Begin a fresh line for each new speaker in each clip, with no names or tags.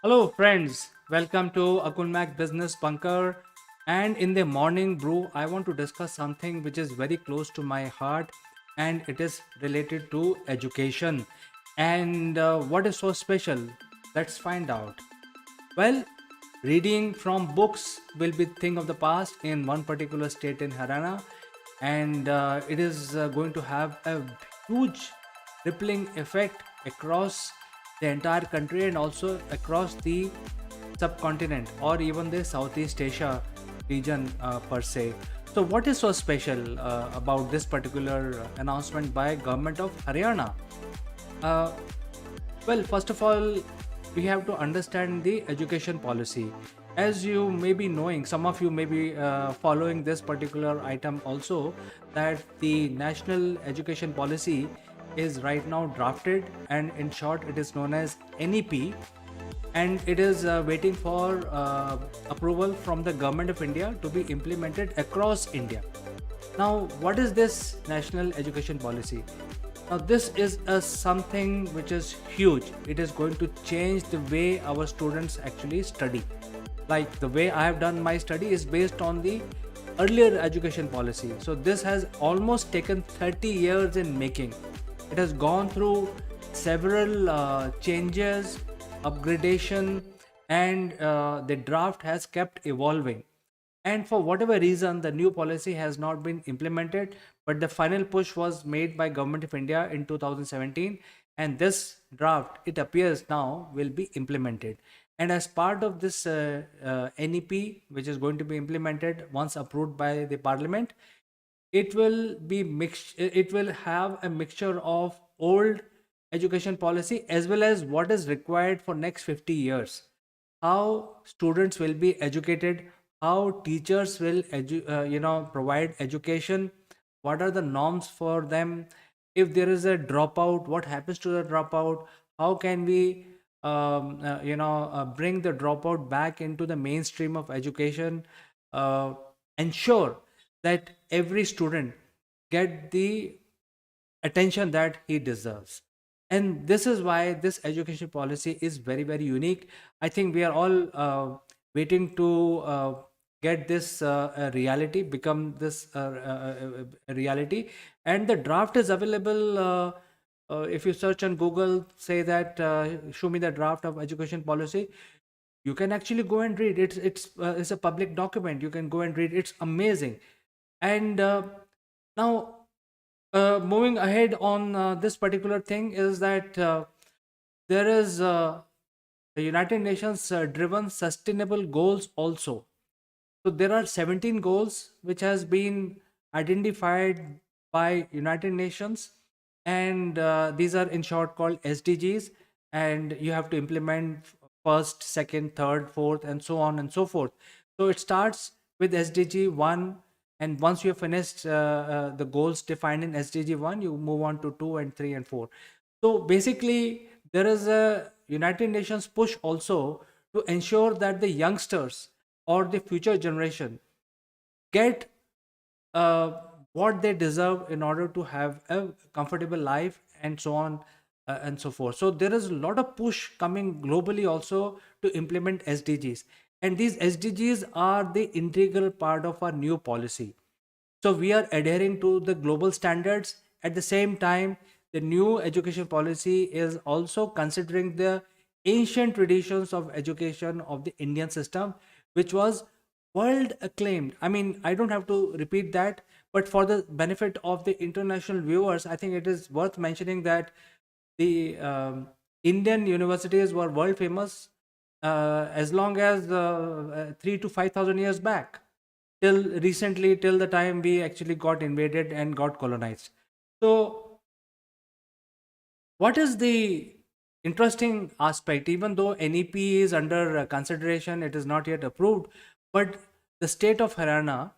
Hello, friends. Welcome to Akunmak Business Bunker. And in the morning brew, I want to discuss something which is very close to my heart, and it is related to education. And what is so special? Let's find out. Well, reading from books will be thing of the past in one particular state in Haryana, and it is going to have a huge rippling effect across the entire country and also across the subcontinent or even the Southeast Asia region per se. So, what is so special about this particular announcement by government of Haryana? Uh, well, first of all, we have to understand the education policy. As you may be knowing, some of you may be following this particular item also, that the national education policy is right now drafted, and in short, it is known as NEP, and it is waiting for approval from the government of India to be implemented across India. Now, what is this national education policy? Now, this is a something which is huge. It is going to change the way our students actually study. Like the way I have done my study is based on the earlier education policy. So this has almost taken 30 years in making. It has gone through several changes, upgradation, and the draft has kept evolving. And for whatever reason, the new policy has not been implemented, but the final push was made by government of India in 2017, and this draft, it appears now, will be implemented. And as part of this NEP, which is going to be implemented once approved by the parliament, it will have a mixture of old education policy as well as what is required for next 50 years, how students will be educated, how teachers will provide education, what are the norms for them, if there is a dropout, what happens to the dropout, how can we bring the dropout back into the mainstream of education, uh, ensure that every student get the attention that he deserves. And this is why this education policy is very, very unique. I think we are all waiting to get this a reality, become this a reality. And the draft is available. If you search on Google, say that show me the draft of education policy, you can actually go and read. It's a public document. You can go and read. It's amazing. And now, moving ahead on this particular thing is that there is the United Nations driven sustainable goals also. So there are 17 goals which has been identified by United Nations, and these are in short called SDGs, and you have to implement first, second, third, fourth, and so on and so forth. So it starts with SDG 1, and once you have finished the goals defined in SDG 1, you move on to 2 and 3 and 4. So basically, there is a United Nations push also to ensure that the youngsters or the future generation get uh, what they deserve in order to have a comfortable life and so on and so forth. So there is a lot of push coming globally also to implement SDGs, and these SDGs are the integral part of our new policy. So we are adhering to the global standards. At the same time, the new education policy is also considering the ancient traditions of education of the Indian system, which was world acclaimed. I mean, I don't have to repeat that, but for the benefit of the international viewers, I think it is worth mentioning that the Indian universities were world famous as long as 3 to 5 thousand years back, till recently, till the time we actually got invaded and got colonized. So, what is the interesting aspect? Even though NEP is under consideration, it is not yet approved, but the state of Haryana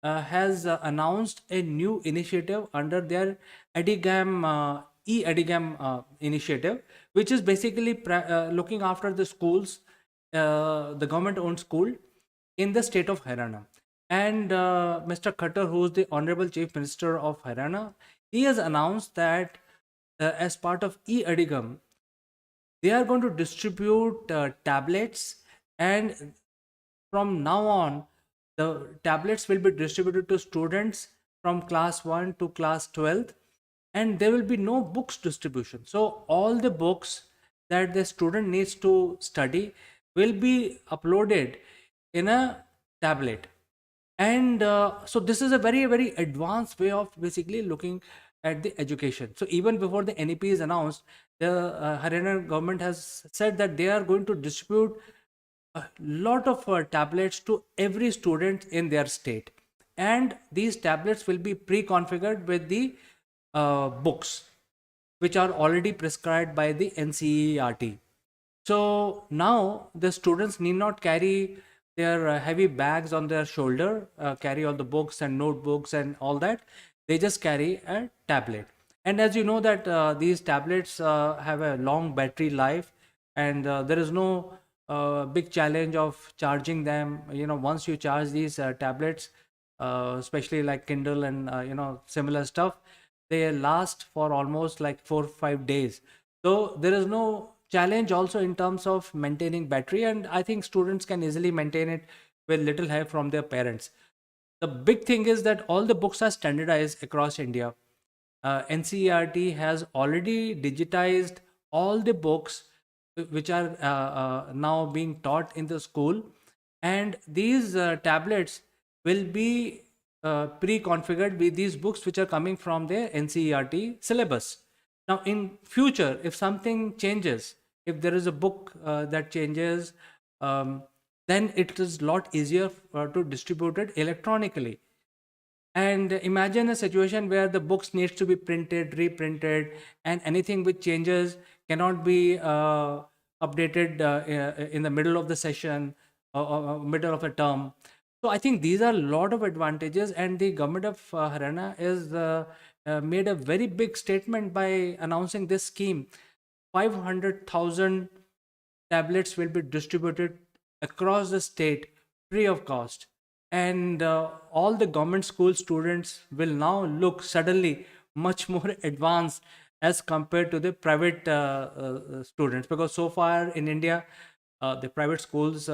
has announced a new initiative under their Edigam e-Edigam initiative, which is basically looking after the schools, the government-owned school in the state of Haryana. And Mr. Khattar, who is the Honorable Chief Minister of Haryana, he has announced that as part of e-Edigam, they are going to distribute tablets, and from now on, the tablets will be distributed to students from class 1 to class 12th, and there will be no books distribution. So all the books that the student needs to study will be uploaded in a tablet. And so this is a very, very advanced way of basically looking at the education. So even before the NEP is announced, the Haryana government has said that they are going to distribute a lot of tablets to every student in their state, and these tablets will be pre-configured with the books which are already prescribed by the NCERT. So now the students need not carry their heavy bags on their shoulder, carry all the books and notebooks and all that. They just carry a tablet. And as you know that these tablets have a long battery life, and there is no big challenge of charging them. Once you charge these tablets, especially like Kindle and similar stuff, they last for almost like 4 5 days. So there is no challenge also in terms of maintaining battery, and I think students can easily maintain it with little help from their parents. The big thing is that all the books are standardized across India. NCERT has already digitized all the books which are now being taught in the school, and these tablets will be pre-configured with these books which are coming from the NCERT syllabus. Now, in future, if something changes, if there is a book that changes, um, then it is a lot easier to distribute it electronically. And imagine a situation where the books needs to be printed, reprinted, and anything which changes cannot be updated in the middle of the session, or middle of a term. So I think these are a lot of advantages, and the government of Haryana is made a very big statement by announcing this scheme. 500,000 tablets will be distributed across the state free of cost, and all the government school students will now look suddenly much more advanced as compared to the private students, because so far in India the private schools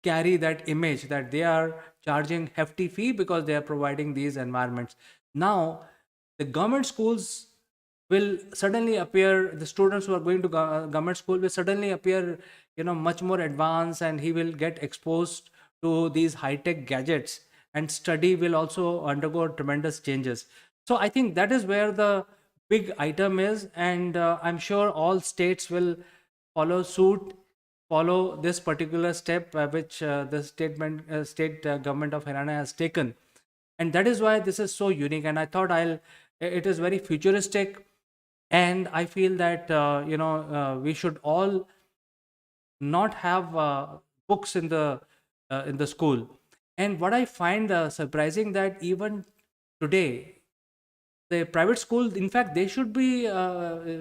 carry that image that they are charging hefty fee because they are providing these environments. Now the government schools will suddenly appear, the students who are going to government school will suddenly appear much more advanced, and he will get exposed to these high tech gadgets, and study will also undergo tremendous changes. So I think that is where the big item is, and I'm sure all states will follow suit, follow this particular step which the state government of Haryana has taken. And that is why this is so unique, and I thought it is very futuristic, and I feel that we should all not have books in the school. And what I find surprising, that even today the private schools, in fact, they should be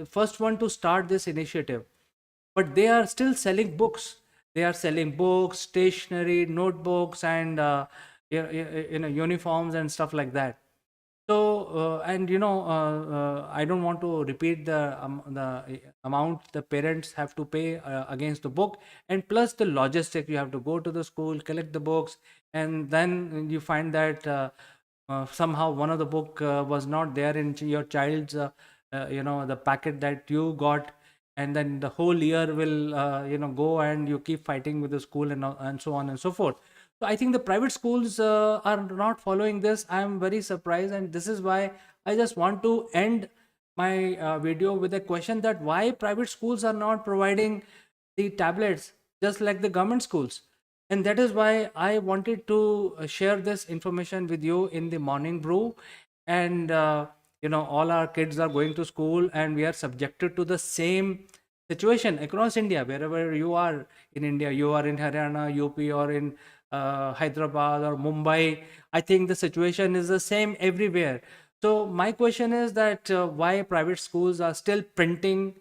first one to start this initiative, but they are still selling books. They are selling books, stationery, notebooks, and uniforms and stuff like that. So, and I don't want to repeat the amount the parents have to pay against the book, and plus the logistic. You have to go to the school, collect the books, and then you find that somehow one of the book was not there in your child's, the packet that you got, and then the whole year will, go, and you keep fighting with the school, and so on and so forth. So I think the private schools are not following this. I am very surprised, and this is why I just want to end my video with a question, that why private schools are not providing the tablets just like the government schools. And that is why I wanted to share this information with you in the morning brew. And all our kids are going to school, and we are subjected to the same situation across India. Wherever you are in India, you are in Haryana, UP, or in Hyderabad or Mumbai, I think the situation is the same everywhere. So my question is that why private schools are still printing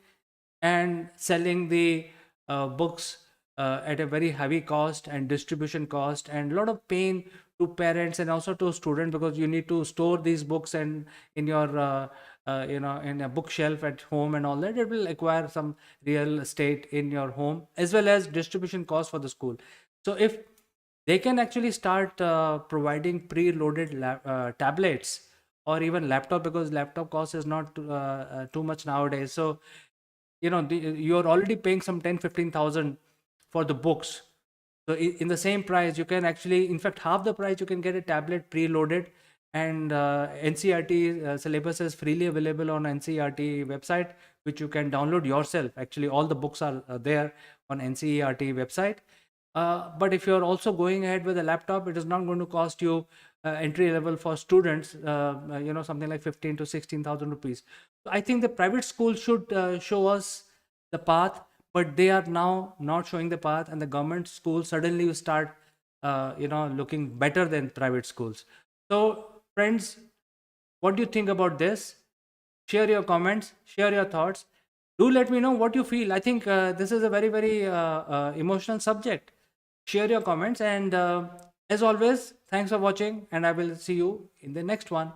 and selling the books at a very heavy cost and distribution cost, and a lot of pain to parents and also to students, because you need to store these books and in your in a bookshelf at home and all that. It will acquire some real estate in your home, as well as distribution costs for the school. So if they can actually start providing pre-loaded tablets or even laptop, because laptop cost is not too much nowadays. So you're already paying some 10-15,000 for the books. So in the same price, you can actually, in fact, half the price, you can get a tablet preloaded. And NCRT syllabus is freely available on NCRT website, which you can download yourself. Actually, all the books are there on NCERT website. But if you're also going ahead with a laptop, it is not going to cost you entry level for students, something like 15 to 16,000 rupees. So I think the private school should show us the path, but they are now not showing the path, and the government schools suddenly you start, looking better than private schools. So, friends, what do you think about this? Share your comments, share your thoughts. Do let me know what you feel. I think this is a very, very emotional subject. Share your comments, and as always, thanks for watching, and I will see you in the next one.